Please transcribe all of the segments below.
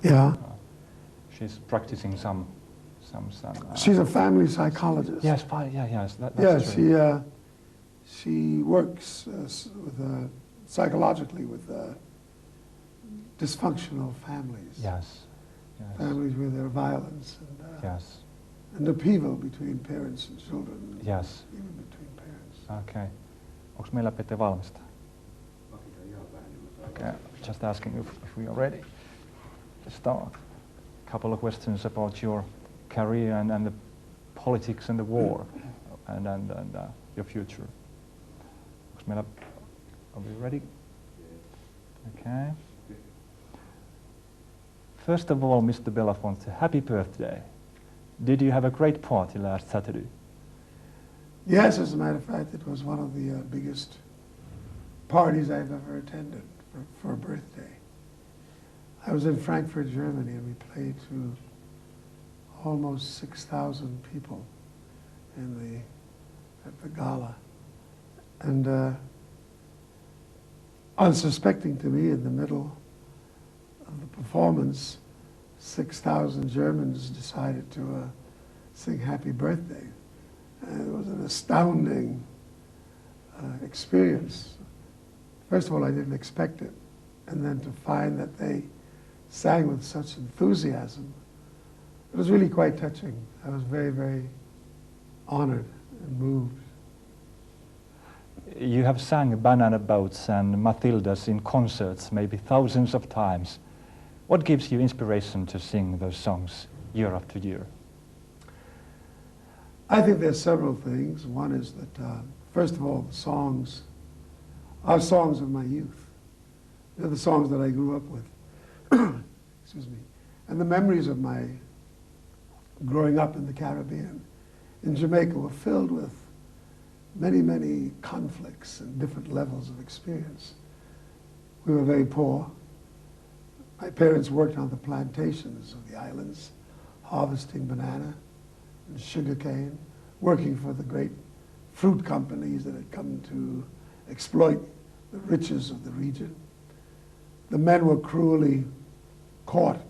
Yeah. She's practicing some. She's a family psychologist. Yes, that's true. Yeah, she works psychologically with dysfunctional families. Yes. Families where there are violence and yes. and upheaval between parents and children. Yes. Even between parents. Okay. Onko meillä Pete valmista? Okay. Just asking if we are ready to start. A couple of questions about your career and the politics and the war and your future. Are we ready? Okay. First of all, Mr. Belafonte, happy birthday. Did you have a great party last Saturday? Yes, as a matter of fact, it was one of the biggest parties I've ever attended for a birthday. I was in Frankfurt, Germany, and we played to almost 6,000 people at the gala. And unsuspecting to me, in the middle of the performance, 6,000 Germans decided to sing Happy Birthday. And it was an astounding experience. First of all, I didn't expect it. And then to find that they sang with such enthusiasm, it was really quite touching. I was very, very honored and moved. You have sang Banana Boats and Matildas in concerts maybe thousands of times. What gives you inspiration to sing those songs year after year? I think there's several things. One is that, first of all, the songs are songs of my youth. They're the songs that I grew up with. Excuse me. And the memories of my growing up in the Caribbean, in Jamaica, were filled with many, many conflicts and different levels of experience. We were very poor. My parents worked on the plantations of the islands, harvesting banana and sugarcane, working for the great fruit companies that had come to exploit the riches of the region. The men were cruelly caught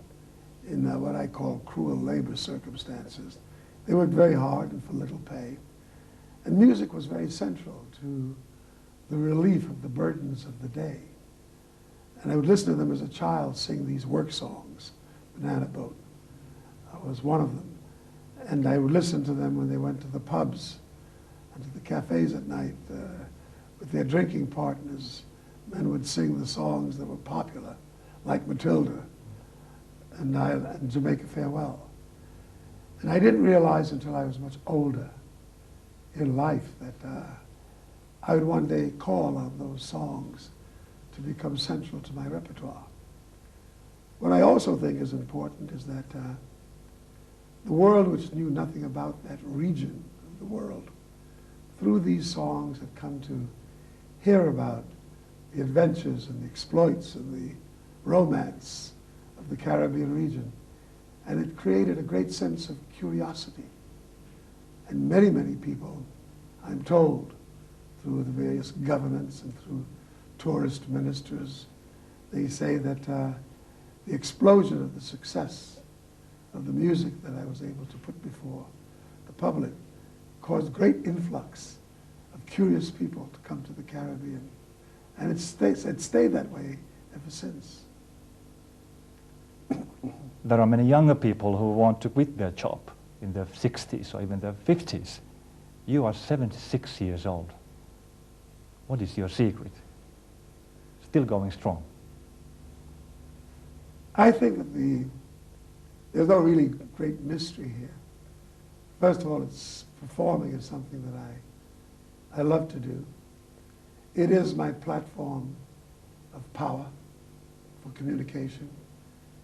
in what I call cruel labor circumstances. They worked very hard and for little pay. And music was very central to the relief of the burdens of the day. And I would listen to them as a child sing these work songs. Banana Boat was one of them. And I would listen to them when they went to the pubs and to the cafes at night with their drinking partners. Men would sing the songs that were popular, like Matilda and Jamaica Farewell. And I didn't realize until I was much older in life that I would one day call on those songs to become central to my repertoire. What I also think is important is that the world, which knew nothing about that region of the world, through these songs had come to hear about the adventures and the exploits and the romance of the Caribbean region. And it created a great sense of curiosity. And many, many people, I'm told, through the various governments and through tourist ministers, they say that the explosion of the success of the music that I was able to put before the public caused great influx of curious people to come to the Caribbean. And it stayed that way ever since. There are many younger people who want to quit their job in their 60s or even their 50s. You are 76 years old. What is your secret? Still going strong. I think that there's no really great mystery here. First of all, performing is something that I love to do. It is my platform of power for communication.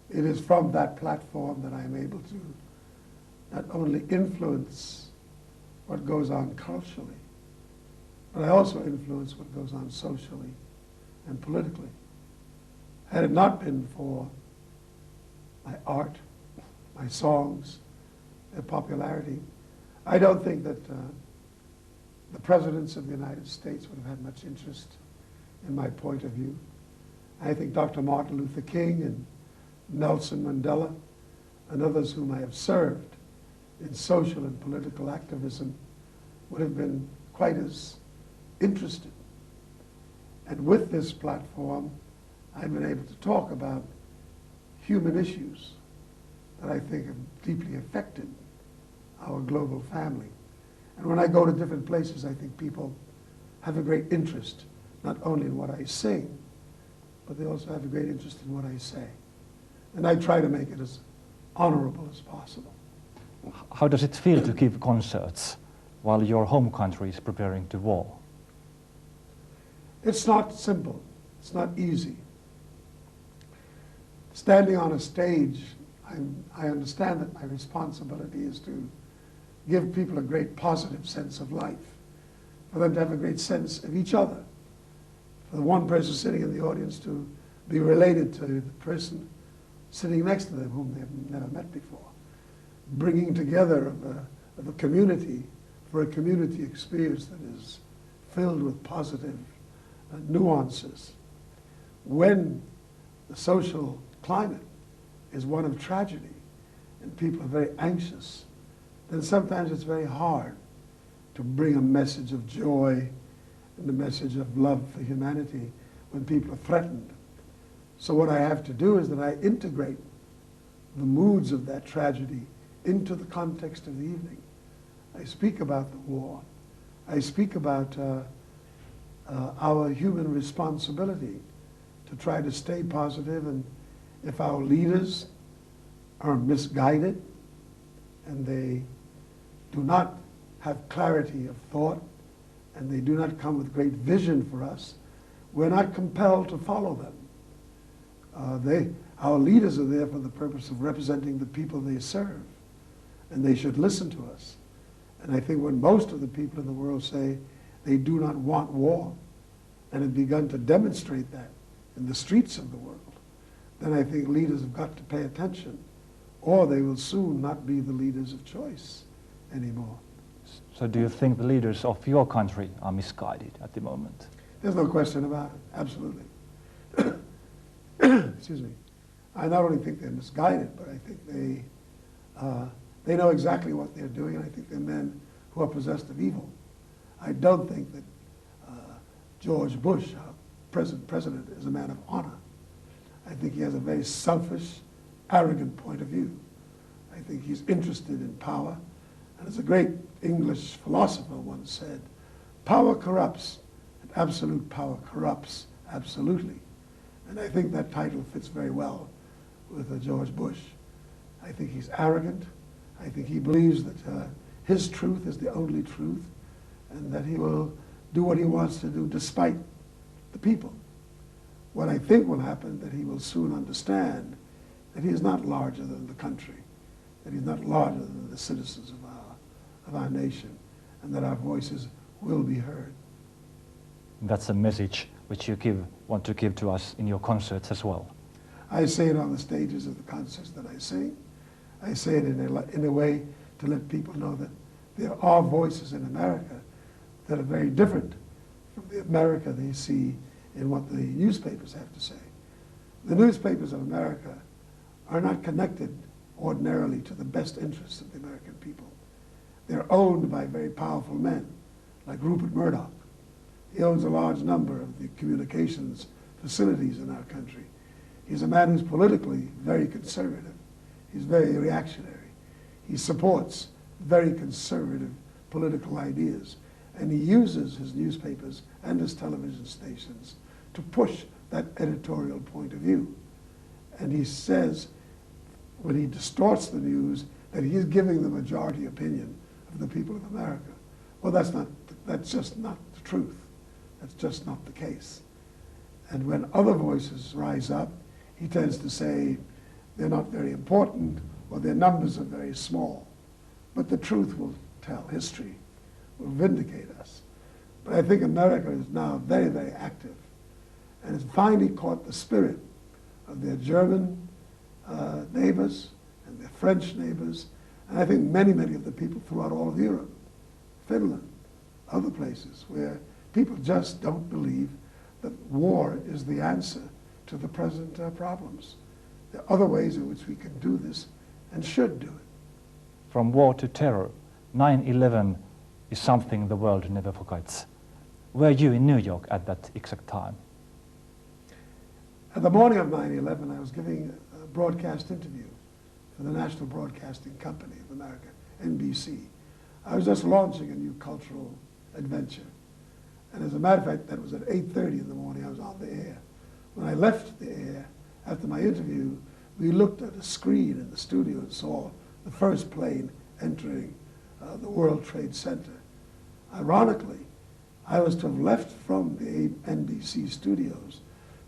It is from that platform that I am able to not only influence what goes on culturally, but I also influence what goes on socially and politically. Had it not been for my art, my songs, their popularity, I don't think that the presidents of the United States would have had much interest in my point of view. I think Dr. Martin Luther King and Nelson Mandela, and others whom I have served in social and political activism would have been quite as interested. And with this platform, I've been able to talk about human issues that I think have deeply affected our global family. And when I go to different places, I think people have a great interest, not only in what I sing, but they also have a great interest in what I say. And I try to make it as honorable as possible. How does it feel to give concerts while your home country is preparing to war? It's not simple. It's not easy. Standing on a stage, I understand that my responsibility is to give people a great positive sense of life, for them to have a great sense of each other, for the one person sitting in the audience to be related to the person sitting next to them whom they have never met before, bringing together of a community for a community experience that is filled with positive nuances. When the social climate is one of tragedy and people are very anxious, then sometimes it's very hard to bring a message of joy and a message of love for humanity when people are threatened. So what I have to do is that I integrate the moods of that tragedy into the context of the evening. I speak about the war. I speak about our human responsibility to try to stay positive, and if our leaders are misguided and they do not have clarity of thought and they do not come with great vision for us, we're not compelled to follow them. Our leaders are there for the purpose of representing the people they serve, and they should listen to us. And I think when most of the people in the world say they do not want war, and have begun to demonstrate that in the streets of the world, then I think leaders have got to pay attention, or they will soon not be the leaders of choice anymore. So do you think the leaders of your country are misguided at the moment? There's no question about it, absolutely. Excuse me. I not only think they're misguided, but I think they know exactly what they're doing, and I think they're men who are possessed of evil. I don't think that George Bush, our present president, is a man of honor. I think he has a very selfish, arrogant point of view. I think he's interested in power. And as a great English philosopher once said, power corrupts, and absolute power corrupts absolutely. And I think that title fits very well with George Bush. I think he's arrogant. I think he believes that his truth is the only truth, and that he will do what he wants to do despite the people. What I think will happen, that he will soon understand that he is not larger than the country, that he's not larger than the citizens of our nation, and that our voices will be heard. That's a message which you want to give to us in your concerts as well. I say it on the stages of the concerts that I sing. I say it in a way to let people know that there are voices in America that are very different from the America they see in what the newspapers have to say. The newspapers of America are not connected ordinarily to the best interests of the American people. They're owned by very powerful men, like Rupert Murdoch. He owns a large number of the communications facilities in our country. He's a man who's politically very conservative. He's very reactionary. He supports very conservative political ideas. And he uses his newspapers and his television stations to push that editorial point of view. And he says, when he distorts the news, that he's giving the majority opinion of the people of America. Well, that's just not the truth. That's just not the case. And when other voices rise up, he tends to say they're not very important, or their numbers are very small. But the truth will tell. History will vindicate us. But I think America is now very, very active, and has finally caught the spirit of their German neighbors and their French neighbors, and I think many, many of the people throughout all of Europe, Finland, other places, where people just don't believe that war is the answer to the present problems. There are other ways in which we can do this and should do it. From war to terror, 9/11 is something the world never forgets. Were you in New York at that exact time? At the morning of 9/11, I was giving a broadcast interview for the National Broadcasting Company of America, NBC. I was just launching a new cultural adventure. And as a matter of fact, that was at 8:30 in the morning, I was on the air. When I left the air, after my interview, we looked at a screen in the studio and saw the first plane entering the World Trade Center. Ironically, I was to have left from the NBC studios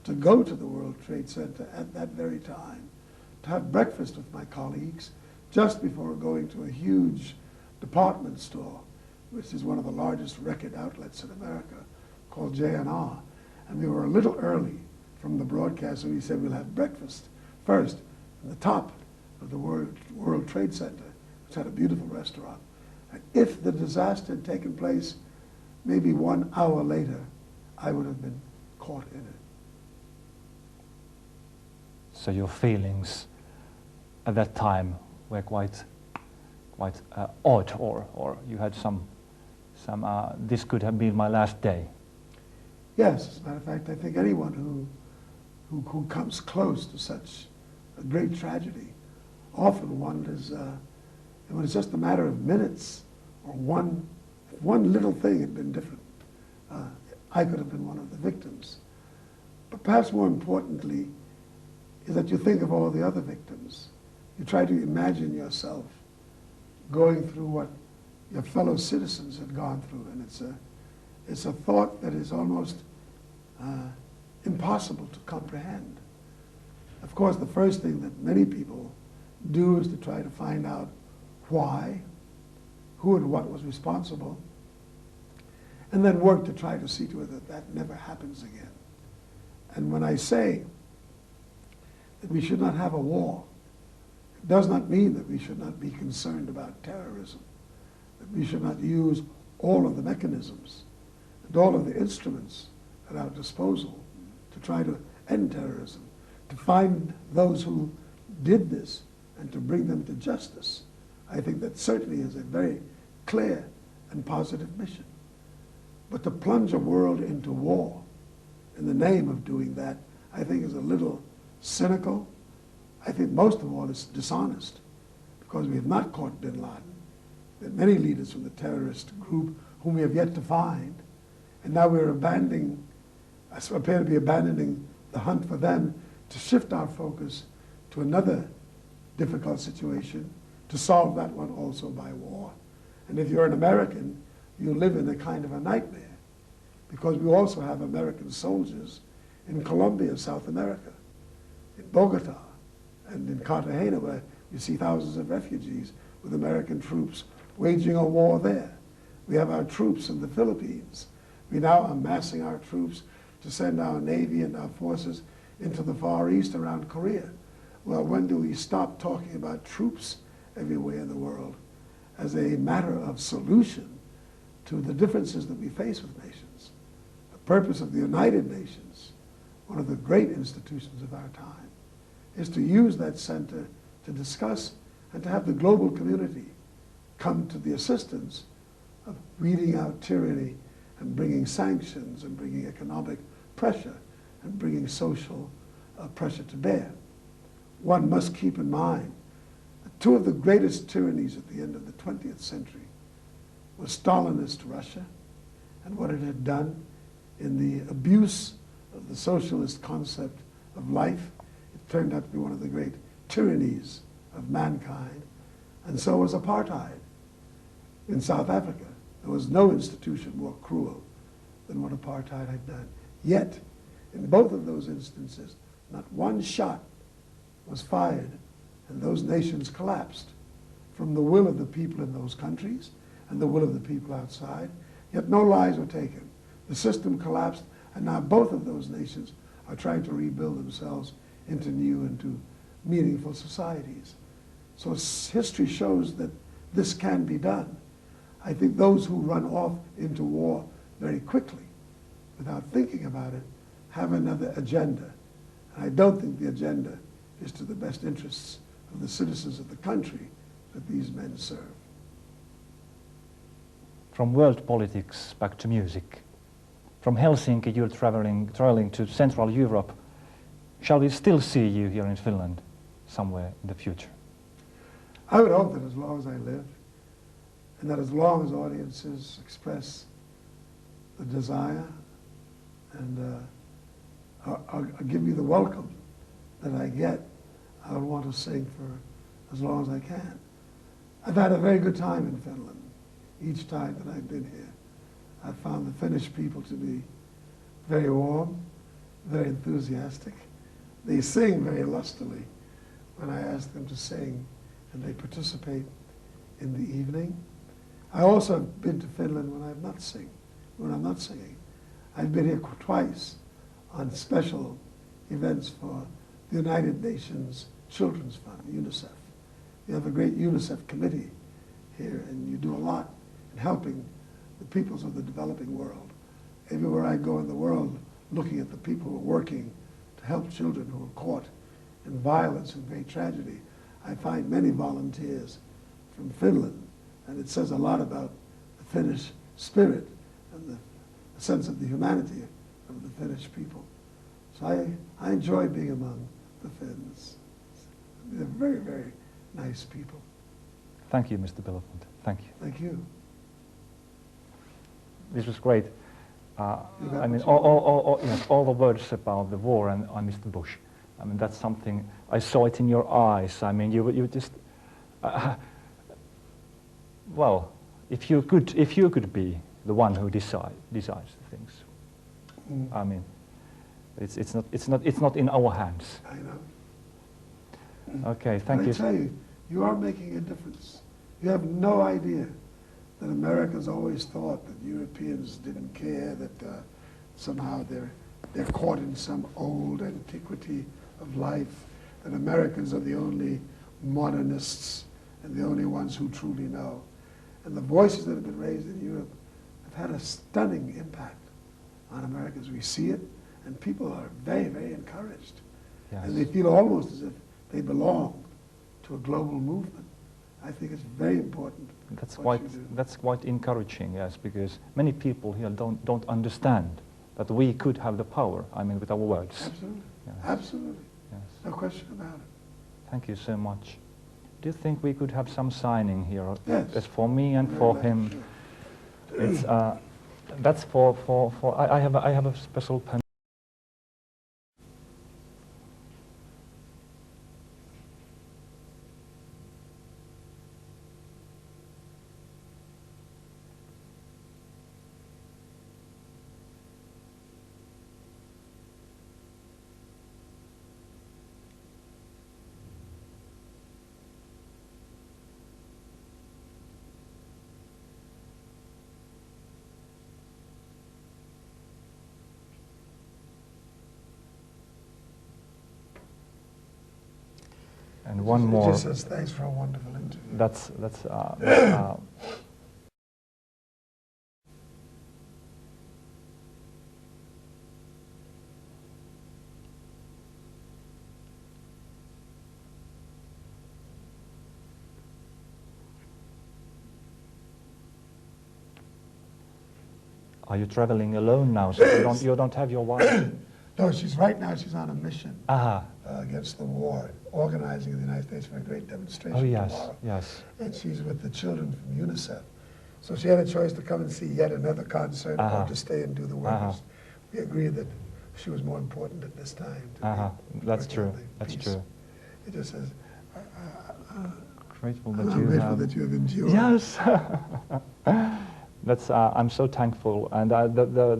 to go to the World Trade Center at that very time, to have breakfast with my colleagues just before going to a huge department store, which is one of the largest record outlets in America, called J&R. And we were a little early from the broadcast, and we said we'll have breakfast first at the top of the World Trade Center, which had a beautiful restaurant. And if the disaster had taken place maybe 1 hour later, I would have been caught in it. So your feelings at that time were quite odd, or you had some this could have been my last day. Yes, as a matter of fact, I think anyone who comes close to such a great tragedy often wonders, when it's just a matter of minutes, or one little thing had been different, I could have been one of the victims. But perhaps more importantly is that you think of all the other victims. You try to imagine yourself going through what your fellow citizens had gone through, and it's a thought that is almost impossible to comprehend. Of course, the first thing that many people do is to try to find out why, who and what was responsible, and then work to try to see to it that that never happens again. And when I say that we should not have a war, it does not mean that we should not be concerned about terrorism, that we should not use all of the mechanisms and all of the instruments at our disposal to try to end terrorism, to find those who did this and to bring them to justice. I think that certainly is a very clear and positive mission. But to plunge a world into war in the name of doing that, I think is a little cynical. I think most of all it's dishonest, because we have not caught bin Laden. There are many leaders from the terrorist group whom we have yet to find, and now we're appear to be abandoning the hunt for them to shift our focus to another difficult situation, to solve that one also by war. And if you're an American, you live in a kind of a nightmare, because we also have American soldiers in Colombia, South America, in Bogota, and in Cartagena, where you see thousands of refugees with American troops waging a war there. We have our troops in the Philippines. We now are amassing our troops to send our Navy and our forces into the Far East around Korea. Well, when do we stop talking about troops everywhere in the world as a matter of solution to the differences that we face with nations? The purpose of the United Nations, one of the great institutions of our time, is to use that center to discuss and to have the global community come to the assistance of weeding out tyranny and bringing sanctions and bringing economic pressure and bringing social pressure to bear. One must keep in mind that two of the greatest tyrannies at the end of the 20th century was Stalinist Russia and what it had done in the abuse of the socialist concept of life. It turned out to be one of the great tyrannies of mankind. And so was apartheid in South Africa. There was no institution more cruel than what apartheid had done. Yet, in both of those instances, not one shot was fired, and those nations collapsed from the will of the people in those countries and the will of the people outside. Yet no lives were taken. The system collapsed, and now both of those nations are trying to rebuild themselves into new and to meaningful societies. So history shows that this can be done. I think those who run off into war very quickly, without thinking about it, have another agenda. And I don't think the agenda is to the best interests of the citizens of the country that these men serve. From world politics back to music. From Helsinki, you're traveling to Central Europe. Shall we still see you here in Finland somewhere in the future? I would hope that as long as I live, and that as long as audiences express the desire and give me the welcome that I get, I would want to sing for as long as I can. I've had a very good time in Finland each time that I've been here. I've found the Finnish people to be very warm, very enthusiastic. They sing very lustily when I ask them to sing, and they participate in the evening. I also have been to Finland when I'm not singing. I've been here twice on special events for the United Nations Children's Fund, UNICEF. You have a great UNICEF committee here, and you do a lot in helping the peoples of the developing world. Everywhere I go in the world, looking at the people who are working to help children who are caught in violence and great tragedy, I find many volunteers from Finland, and it says a lot about the Finnish spirit and the sense of the humanity of the Finnish people. So I enjoy being among the Finns. They're very, very nice people. Thank you, Mr. Belafonte. Thank you. Thank you. This was great. I mean, all the words about the war and Mr. Bush. I mean, that's something, I saw it in your eyes. I mean, you just, well, if you could be the one who decides things, I mean, it's not in our hands. I know. Okay, thank you. I tell you, you are making a difference. You have no idea that Americans always thought that Europeans didn't care, that somehow they're caught in some old antiquity of life, that Americans are the only modernists and the only ones who truly know. And the voices that have been raised in Europe have had a stunning impact on Americans. We see it, and people are very, very encouraged. Yes. And they feel almost as if they belong to a global movement. I think it's very important. That's quite encouraging, yes, because many people here don't understand that we could have the power, I mean, with our words. Absolutely. Yes. Absolutely. Yes. No question about it. Thank you so much. Do you think we could have some signing here? Yes. That's for me and for him. It's that's for I have a special pen. And one more. It just says, thanks for a wonderful interview. That's Are you traveling alone now? So you don't have your wife? No, right now she's on a mission Aha. Against the war, organizing in the United States for a great demonstration Oh yes, tomorrow. yes. And she's with the children from UNICEF. So she had a choice to come and see yet another concert or to stay and do the work. We agreed that she was more important at this time. That's true. That's true. It just says, grateful that I'm you grateful have. that you have endured. Yes. That's. I'm so thankful, and the